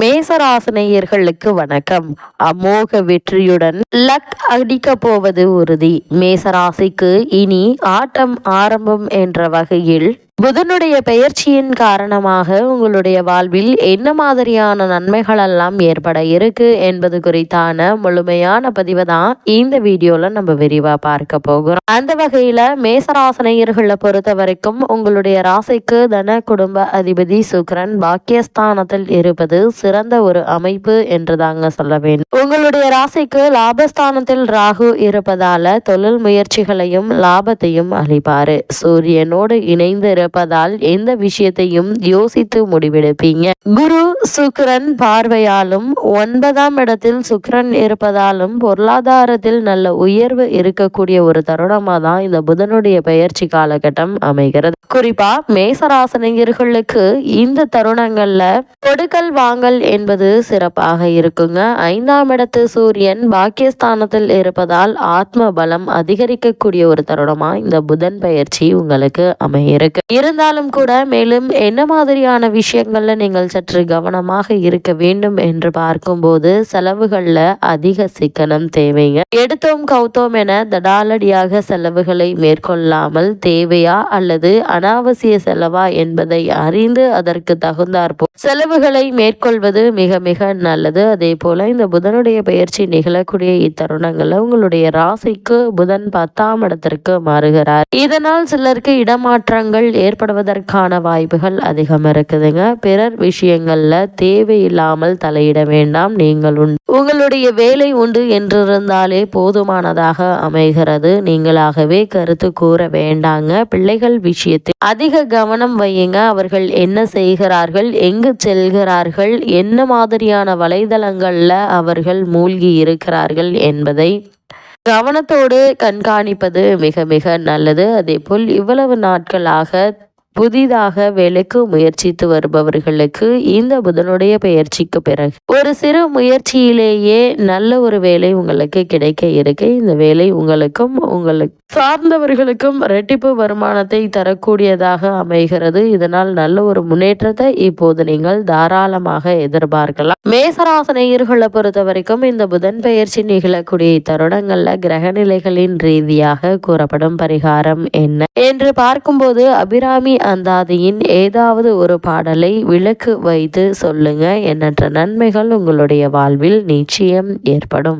மேசராசினியர்களுக்கு வணக்கம். அமோக வெற்றியுடன் லக் அடிக்க போவது உறுதி. மேசராசிக்கு இனி ஆட்டம் ஆரம்பம் என்ற வகையில் புதனுடைய பெயர்ச்சியின் காரணமாக உங்களுடைய வாழ்வில் என்ன மாதிரியான நன்மைகள் எல்லாம் ஏற்பட இருக்கு என்பது குறித்தான முழுமையான பதிவை தான் இந்த வீடியோல நம்ம விரிவா பார்க்க போகிறோம். அந்த வகையில மேசராசினியர்களை பொறுத்த வரைக்கும் உங்களுடைய ராசிக்கு தன குடும்ப அதிபதி சுக்கிரன் பாக்கியஸ்தானத்தில் இருப்பது சிறந்த ஒரு அமைப்பு என்று தாங்க சொல்ல வேண்டும். உங்களுடைய ராசிக்கு லாபஸ்தானத்தில் ராகு இருப்பதால தொழில் முயற்சிகளையும் லாபத்தையும் அளிப்பாரு. சூரியனோடு இணைந்து இருப்பதால் எந்த விஷயத்தையும் யோசித்து முடிவெடுப்பீங்க. குரு சுக்கிரன் பார்வையாலும் 9ஆம் இடத்தில் சுக்கிரன் இருப்பதாலும் பொருளாதாரத்தில் நல்ல உயர்வு இருக்கக்கூடிய ஒரு தருணமா தான் இந்த புதனுடைய பெயர்ச்சி காலகட்டம் அமைகிறது. குறிப்பா மேசராசினியர்களுக்கு இந்த தருணங்கள்ல கொடுக்கல் வாங்கல் என்பது சிறப்பாக இருக்குங்க. 5ஆம் இடத்து சூரியன் பாக்கியஸ்தானத்தில் இருப்பதால் ஆத்ம பலம் அதிகரிக்கக்கூடிய ஒரு தருணமா இந்த புதன் பெயர்ச்சி உங்களுக்கு அமையிருக்கு. இருந்தாலும் கூட மேலும் என்ன மாதிரியான விஷயங்கள்ல நீங்கள் சற்று கவனமாக இருக்க வேண்டும் என்று பார்க்கும்போது செலவுகள்ல அதிக சிக்கனம் தேவைங்க. எடுத்தோம் கவுத்தோம் என தடாலடியாக செலவுகளை மேற்கொள்ளாமல் தேவையா அல்லது அனாவசிய செலவா என்பதை அறிந்து அதற்கு தகுந்தாற்போல் செலவுகளை மேற்கொள்வது மிக மிக நல்லது. அதே போல இந்த புதனுடைய பெயர்ச்சி நிகழக்கூடிய இத்தருணங்கள்ல உங்களுடைய ராசிக்கு புதன் 10ஆம் இடத்திற்கு மாறுகிறார். இதனால் சிலருக்கு இடமாற்றங்கள் ஏற்படுவதற்கான வாய்ப்புகள் அதிகம் இருக்குதுங்க. பிறர் விஷயங்கள்ல தேவையில்லாமல் தலையிட வேண்டாம். நீங்கள் உண்டு உங்களுடைய வேலை உண்டு என்றிருந்தாலே போதுமானதாக அமைகிறது. நீங்களாகவே கருத்து கூற வேண்டாங்க. பிள்ளைகள் விஷயத்தில் அதிக கவனம் வையுங்க. அவர்கள் என்ன செய்கிறார்கள், எங்கு செல்கிறார்கள், என்ன மாதிரியான வலைதளங்கள்ல அவர்கள் மூழ்கி இருக்கிறார்கள் என்பதை கவனத்தோடு கண்காணிப்பது மிக மிக நல்லது. அதே போல் இவ்வளவு நாட்களாக புதிதாக வேலைக்கு முயற்சித்து வருபவர்களுக்கு இந்த புதனுடைய பெயர்ச்சிக்கு பிறகு ஒரு சிறு முயற்சியிலேயே நல்ல ஒரு வேலை உங்களுக்கு கிடைக்க இருக்கு. இந்த வேலை உங்களுக்கும் உங்களுக்கு சார்ந்தவர்களுக்கும் இரட்டிப்பு வருமானத்தை தரக்கூடியதாக அமைகிறது. இதனால் நல்ல ஒரு முன்னேற்றத்தை இப்போது நீங்கள் தாராளமாக எதிர்பார்க்கலாம். மேசராசினியர்களை பொறுத்த வரைக்கும் இந்த புதன் பெயர்ச்சி நிகழக்கூடிய தருணங்கள்ல கிரகநிலைகளின் ரீதியாக கூறப்படும் பரிகாரம் என்ன என்று பார்க்கும்போது அபிராமி அந்தாதியின் ஏதாவது ஒரு பாடலை விளக்கு வைத்து சொல்லுங்க. எண்ணற்ற நன்மைகள் உங்களுடைய வாழ்வில் நிச்சயம் ஏற்படும்.